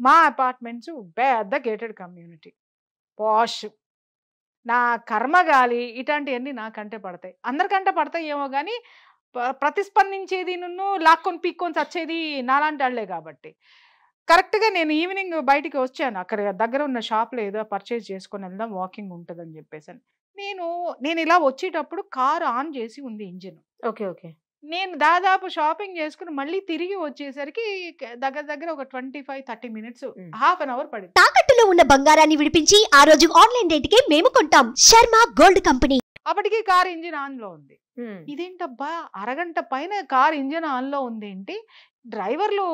మా అపార్ట్మెంట్స్ పెద్ద gated community, పాష్. నా కర్మగాలి ఇట్లాంటివన్నీ నాకంటే పడతాయి. అందరికంటే పడతాయేమో గానీ ప్రతిస్పందించేది లాక్కొని పీక్కొని చచ్చేది నాలాంటి వాళ్ళే కాబట్టి. కరెక్ట్‌గా నేను ఈవినింగ్ బయటికి వచ్చాను. అక్కడ దగ్గర ఉన్న షాప్‌లో ఏదో పర్చేజ్ చేసుకొని వెళ్దాం, వాకింగ్ ఉంటదని చెప్పేసని. నేను ఇలా వచ్చేటప్పుడు కారు ఆన్ చేసి ఉంది ఇంజిన్. ఓకే. ఓకే. నేను దాదాపు షాపింగ్ చేసుకొని మళ్ళీ తిరిగి వచ్చేసరికి దగ్గర దగ్గర ఒక 25, 30 మినిట్స్, హాఫ్ అన్ అవర్ పడింది. తాకట్టులో ఉన్న బంగారాన్ని విడిపించి ఆ రోజు ఆన్లైన్ రేటుకే మేము కొంటాం. Sharma gold company. అప్పటికి కార్ ఇంజిన్ ఆన్ లో ఉంది. ఇదేంటబ్బా, అరగంట పైన కార్ ఇంజిన్ ఆన్ లో ఉంది ఏంటి, డ్రైవర్లు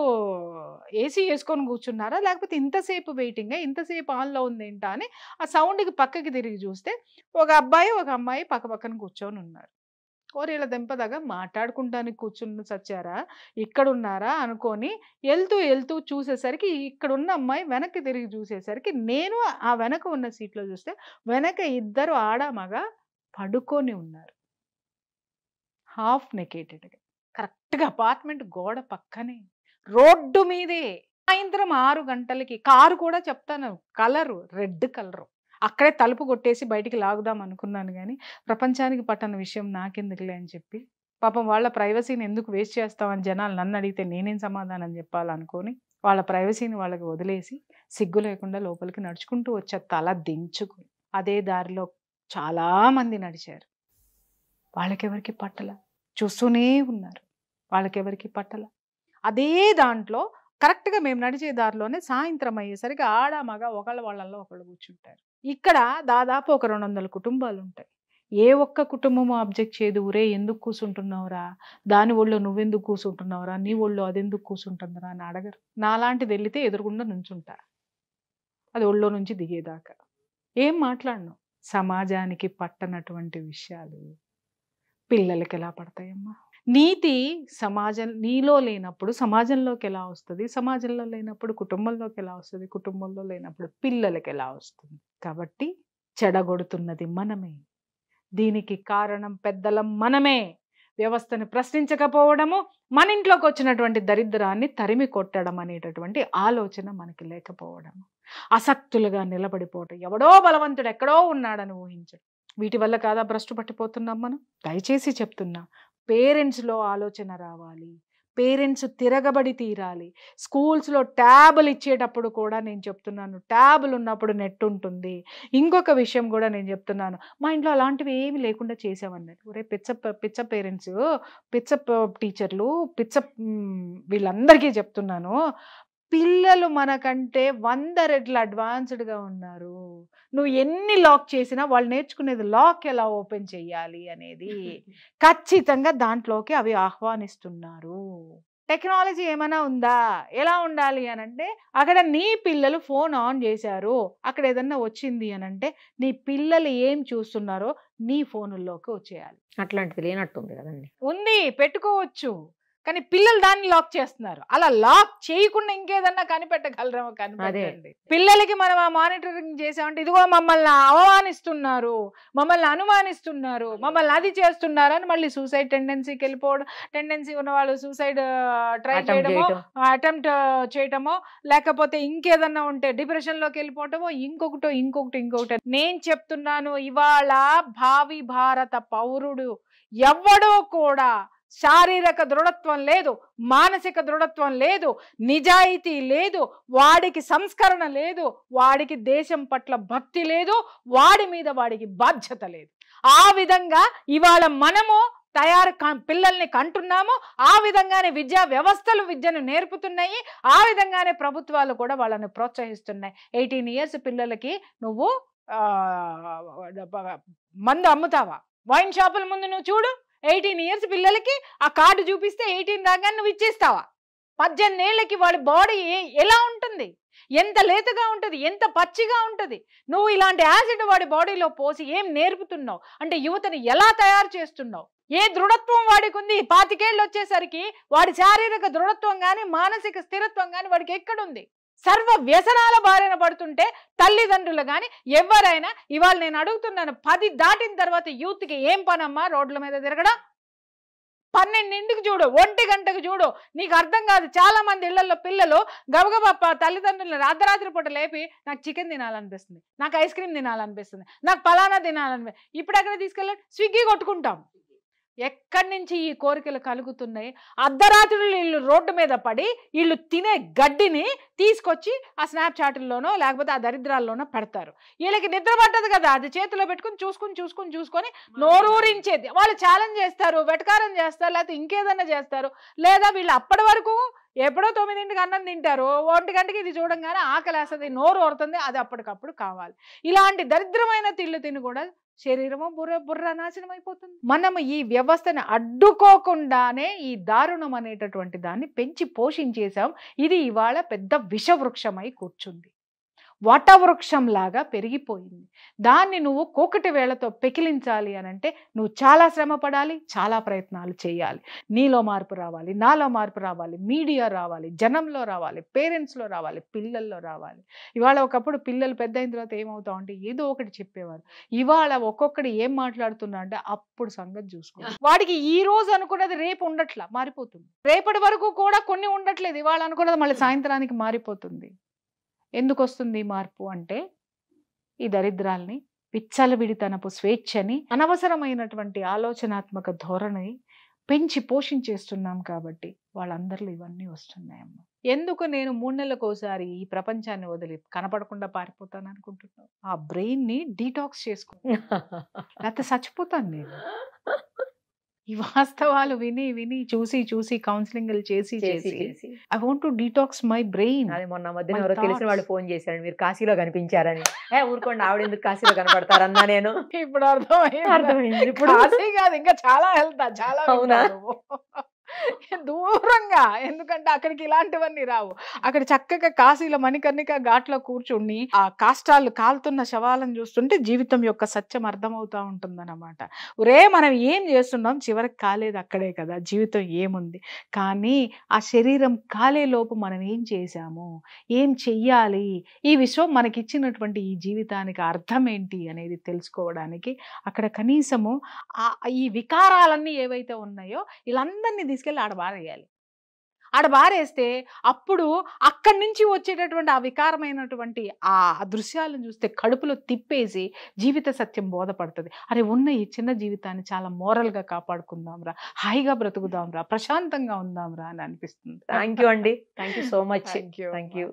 ఏసీ వేసుకొని కూర్చున్నారా లేకపోతే ఇంతసేపు వెయిటింగ్, ఇంతసేపు ఆన్ లో ఉంది ఏంటా అని ఆ సౌండ్కి పక్కకి తిరిగి చూస్తే ఒక అబ్బాయి ఒక అమ్మాయి పక్క పక్కన కూర్చొని ఉన్నారు. కోరేళ్ళ దెంపదగా మాట్లాడుకుంటానికి కూర్చుని చచ్చారా, ఇక్కడున్నారా అనుకొని వెళ్తూ చూసేసరికి ఇక్కడున్న అమ్మాయి వెనక్కి తిరిగి చూసేసరికి నేను ఆ వెనక ఉన్న సీట్లో చూస్తే వెనక ఇద్దరు ఆడ మగ పడుకొని ఉన్నారు, హాఫ్ నెకేటెడ్గా. కరెక్ట్గా అపార్ట్మెంట్ గోడ పక్కనే, రోడ్డు మీదే. సాయంత్రం 6 గంటలకి. కారు కూడా చెప్తాను, కలరు రెడ్ కలరు. అక్కడే తలుపు కొట్టేసి బయటికి లాగుదాం అనుకున్నాను కానీ ప్రపంచానికి పట్టని విషయం నాకెందుకులే అని చెప్పి, పాపం వాళ్ళ ప్రైవసీని ఎందుకు వేస్ట్ చేస్తామని జనాలు నన్ను అడిగితే నేనేం సమాధానం చెప్పాలనుకొని వాళ్ళ ప్రైవసీని వాళ్ళకి వదిలేసి సిగ్గు లేకుండా లోపలికి నడుచుకుంటూ వచ్చే తల దించుకుని. అదే దారిలో చాలామంది నడిచారు, వాళ్ళకెవరికి పట్టల, చూస్తూనే ఉన్నారు, వాళ్ళకెవరికి పట్టల. అదే దాంట్లో కరెక్ట్గా మేము నడిచే దారిలోనే సాయంత్రం అయ్యేసరికి ఆడ మగ ఒకళ్ళ వాళ్ళల్లో ఒకళ్ళు కూర్చుంటారు. ఇక్కడ దాదాపు ఒక 200 కుటుంబాలు ఉంటాయి. ఏ ఒక్క కుటుంబము అబ్జెక్ట్ చేయదు, ఊరే ఎందుకు కూర్చుంటున్నావురా, దాని ఒళ్ళో నువ్వెందుకు కూర్చుంటున్నావురా, నీ ఒళ్ళో అదెందుకు కూర్చుంటుందిరా అని అడగరు. నాలాంటిది వెళితే ఎదురుగుండా నుంచుంటా, అది ఒళ్ళో నుంచి దిగేదాకా ఏం మాట్లాడను. సమాజానికి పట్టనటువంటి విషయాలు పిల్లలకి ఎలా పడతాయమ్మా? నీతి సమాజం నీలో లేనప్పుడు సమాజంలోకి ఎలా వస్తుంది, సమాజంలో లేనప్పుడు కుటుంబంలోకి ఎలా వస్తుంది, కుటుంబంలో లేనప్పుడు పిల్లలకి ఎలా వస్తుంది? కాబట్టి చెడగొడుతున్నది మనమే, దీనికి కారణం పెద్దలం మనమే. వ్యవస్థను ప్రశ్నించకపోవడము, మన ఇంట్లోకి వచ్చినటువంటి దరిద్రాన్ని తరిమి కొట్టడం అనేటటువంటి ఆలోచన మనకి లేకపోవడము, అసక్తులుగా నిలబడిపోవటం, ఎవడో బలవంతుడు ఎక్కడో ఉన్నాడని ఊహించడం, వీటి వల్ల కాదా భ్రష్టు పట్టిపోతున్నాం మనం? దయచేసి చెప్తున్నా, పేరెంట్స్లో ఆలోచన రావాలి, పేరెంట్స్ తిరగబడి తీరాలి. స్కూల్స్లో ట్యాబులు ఇచ్చేటప్పుడు కూడా నేను చెప్తున్నాను, ట్యాబులు ఉన్నప్పుడు నెట్ ఉంటుంది. ఇంకొక విషయం కూడా నేను చెప్తున్నాను, మా ఇంట్లో అలాంటివి ఏమి లేకుండా చేసామన్నట్టు. ఒరే పిచ్చ పేరెంట్స్, పిచ్చ టీచర్లు, వీళ్ళందరికీ చెప్తున్నాను, పిల్లలు మనకంటే 100 రెట్లు అడ్వాన్స్డ్గా ఉన్నారు. నువ్వు ఎన్ని లాక్ చేసినా వాళ్ళు నేర్చుకునేది లాక్ ఎలా ఓపెన్ చెయ్యాలి అనేది ఖచ్చితంగా దాంట్లోకి అవి ఆహ్వానిస్తున్నారు. టెక్నాలజీ ఏమైనా ఉందా, ఎలా ఉండాలి అని అంటే, అక్కడ నీ పిల్లలు ఫోన్ ఆన్ చేశారు, అక్కడ ఏదన్నా వచ్చింది అని అంటే నీ పిల్లలు ఏం చూస్తున్నారో నీ ఫోనుల్లోకి వచ్చేయాలి. అట్లాంటిది లేనట్టుంది కదండి. ఉంది, పెట్టుకోవచ్చు, కానీ పిల్లలు దాన్ని లాక్ చేస్తున్నారు. అలా లాక్ చేయకుండా ఇంకేదన్నా కనిపెట్టగలరేమో కనిపెట్టండి. పిల్లలకి మనం ఆ మానిటరింగ్ చేసామంటే ఇదిగో మమ్మల్ని అవమానిస్తున్నారు, మమ్మల్ని అనుమానిస్తున్నారు, మమ్మల్ని అది చేస్తున్నారు అని మళ్ళీ సూసైడ్ టెండెన్సీకి వెళ్ళిపోవడం, టెండెన్సీ ఉన్న వాళ్ళు సూసైడ్ ట్రై చేయడమో, అటెంప్ట్ చేయటమో, లేకపోతే ఇంకేదన్నా ఉంటే డిప్రెషన్లోకి వెళ్ళిపోవటమో, ఇంకొకటి. నేను చెప్తున్నాను, ఇవాళ భావి భారత పౌరుడు ఎవ్వడో కూడా శారీరక దృఢత్వం లేదు, మానసిక దృఢత్వం లేదు, నిజాయితీ లేదు, వాడికి సంస్కరణ లేదు, వాడికి దేశం పట్ల భక్తి లేదు, వాడి మీద వాడికి బాధ్యత లేదు. ఆ విధంగా ఇవాళ మనము పిల్లల్ని కంటున్నాము, ఆ విధంగానే విద్యా వ్యవస్థలు విద్యను నేర్పుతున్నాయి, ఆ విధంగానే ప్రభుత్వాలు కూడా వాళ్ళని ప్రోత్సహిస్తున్నాయి. 18 years పిల్లలకి నువ్వు మందు అమ్ముతావా? వైన్ షాపుల ముందు నువ్వు చూడు, 18 years పిల్లలకి ఆ కార్డు చూపిస్తే 18 రాగానే నువ్వు ఇచ్చేస్తావా? 18 ఏళ్ళకి వాడి బాడీ ఎలా ఉంటుంది, ఎంత లేతగా ఉంటుంది, ఎంత పచ్చిగా ఉంటుంది. నువ్వు ఇలాంటి యాసిడ్ వాడి బాడీలో పోసి ఏం నేర్పుతున్నావు అంటే, యువతని ఎలా తయారు చేస్తున్నావు? ఏ దృఢత్వం వాడికి ఉంది? 25 ఏళ్ళు వచ్చేసరికి వాడి శారీరక దృఢత్వం కానీ మానసిక స్థిరత్వం కానీ వాడికి ఎక్కడుంది? సర్వ వ్యసనాల బారిన పడుతుంటే తల్లిదండ్రులు కానీ ఎవరైనా, ఇవాళ నేను అడుగుతున్నాను, 10 దాటిన తర్వాత యూత్కి ఏం పనమ్మా రోడ్ల మీద తిరగడం? 12ంటికి చూడు, 1 గంటకు చూడు, నీకు అర్థం కాదు. చాలా మంది ఇళ్లలో పిల్లలు గబగబా తల్లిదండ్రులను రాత్రి పూట లేపి నాకు చికెన్ తినాలనిపిస్తుంది, నాకు ఐస్ క్రీమ్ తినాలనిపిస్తుంది, నాకు పలానా తినాలనిపిస్తుంది. ఇప్పుడు ఎక్కడ తీసుకెళ్ళాలి? స్విగ్గీ కొట్టుకుంటాం. ఎక్కడి నుంచి ఈ కోరికలు కలుగుతున్నాయి? అర్ధరాత్రులు వీళ్ళు రోడ్డు మీద పడి వీళ్ళు తినే గడ్డిని తీసుకొచ్చి ఆ స్నాప్చాట్ల్లోనో లేకపోతే ఆ దరిద్రాల్లోనో పెడతారు. వీళ్ళకి నిద్ర పట్టదు కదా, అది చేతిలో పెట్టుకుని చూసుకొని నోరూరించేది. వాళ్ళు ఛాలెంజ్ చేస్తారు, వెటకారం చేస్తారు, లేకపోతే ఇంకేదన్నా చేస్తారు. లేదా వీళ్ళు అప్పటి వరకు ఎప్పుడో 9ంటికి అన్నం తింటారు, 1 గంటకి ఇది చూడంగానే ఆకలేస్తుంది, నోరు ఊరుతుంది, అది అప్పటికప్పుడు కావాలి. ఇలాంటి దరిద్రమైన తిండి కూడా శరీరము బుర్ర నాశనం అయిపోతుంది. మనము ఈ వ్యవస్థను అడ్డుకోకుండానే ఈ దారుణం అనేటటువంటి దాన్ని పెంచి పోషించేసాం. ఇది ఇవాళ పెద్ద విషవృక్షమై కూర్చుంది, వటవృక్షంలాగా పెరిగిపోయింది. దాన్ని నువ్వు కోకటి వేళతో పెకిలించాలి అనంటే నువ్వు చాలా శ్రమ పడాలి, చాలా ప్రయత్నాలు చేయాలి. నీలో మార్పు రావాలి, నాలో మార్పు రావాలి, మీడియా రావాలి, జనంలో రావాలి, పేరెంట్స్లో రావాలి, పిల్లల్లో రావాలి. ఇవాళ ఒకప్పుడు పిల్లలు పెద్ద అయిన తర్వాత ఏమవుతావు అంటే ఏదో ఒకటి చెప్పేవారు. ఇవాళ ఒక్కొక్కటి ఏం మాట్లాడుతున్నా అంటే అప్పుడు సంగతి చూసుకో. వాడికి ఈ రోజు అనుకున్నది రేపు ఉండట్లా, మారిపోతుంది. రేపటి వరకు కూడా కొన్ని ఉండట్లేదు, ఇవాళ అనుకున్నది మళ్ళీ సాయంత్రానికి మారిపోతుంది. ఎందుకు వస్తుంది మార్పు అంటే ఈ దరిద్రాల్ని, విచ్చలవిడితనపు స్వేచ్ఛని, అనవసరమైనటువంటి ఆలోచనాత్మక ధోరణి పెంచి పోషించేస్తున్నాం కాబట్టి వాళ్ళందరిలో ఇవన్నీ వస్తున్నాయమ్మ. ఎందుకు నేను 3 నెలలకోసారి ఈ ప్రపంచాన్ని వదిలి కనపడకుండా పారిపోతాను అనుకుంటున్నాను? ఆ బ్రెయిన్ని డీటాక్స్ చేసుకో, లేకపోతే చచ్చిపోతాను నేను. ఈ వాస్తవాలు విని చూసి కౌన్సిలింగ్లు చేసి I want to detox my brain. అదే మొన్న మధ్యన ఎవరో తెలిసిన వాళ్ళు ఫోన్ చేశారు, మీరు కాశీలో కనిపించారని. ఊరుకోండి, ఆవిడ ఎందుకు కాశీలో కనపడతారన్నా నేను. ఇప్పుడు అర్థమైంది. ఇప్పుడు కాశీ కాదు, ఇంకా చాలా వెళ్తా, చాలా. అవునా? దూరంగా, ఎందుకంటే అక్కడికి ఇలాంటివన్నీ రావు. అక్కడ చక్కగా కాశీలో మణికర్ణిక ఘాట్లో కూర్చుని ఆ కాష్టాలు కాలుతున్న శవాలను చూస్తుంటే జీవితం యొక్క సత్యం అర్థమవుతా ఉంటుందన్నమాట. మనం ఏం చేస్తున్నాం చివరికి కాలేదు అక్కడే కదా, జీవితం ఏముంది. కానీ ఆ శరీరం కాలే లోపు మనం ఏం చేశాము, ఏం చెయ్యాలి, ఈ విశ్వం మనకిచ్చినటువంటి ఈ జీవితానికి అర్థం ఏంటి అనేది తెలుసుకోవడానికి అక్కడ కనీసము ఈ వికారాలన్నీ ఏవైతే ఉన్నాయో వీళ్ళందరినీ తీసుకెళ్ళి ఆడబారేయాలి. ఆడబారేస్తే అప్పుడు అక్కడి నుంచి వచ్చేటటువంటి ఆ వికారమైనటువంటి ఆ దృశ్యాలను చూస్తే కడుపులో తిప్పేసి జీవిత సత్యం బోధపడుతుంది. అరే ఉన్న ఈ చిన్న జీవితాన్ని చాలా మోరల్గా కాపాడుకుందాంరా, హాయిగా బ్రతుకుదాంరా, ప్రశాంతంగా ఉందాంరా అని అనిపిస్తుంది. థ్యాంక్ యూ అండి, thank you so much. Thank you.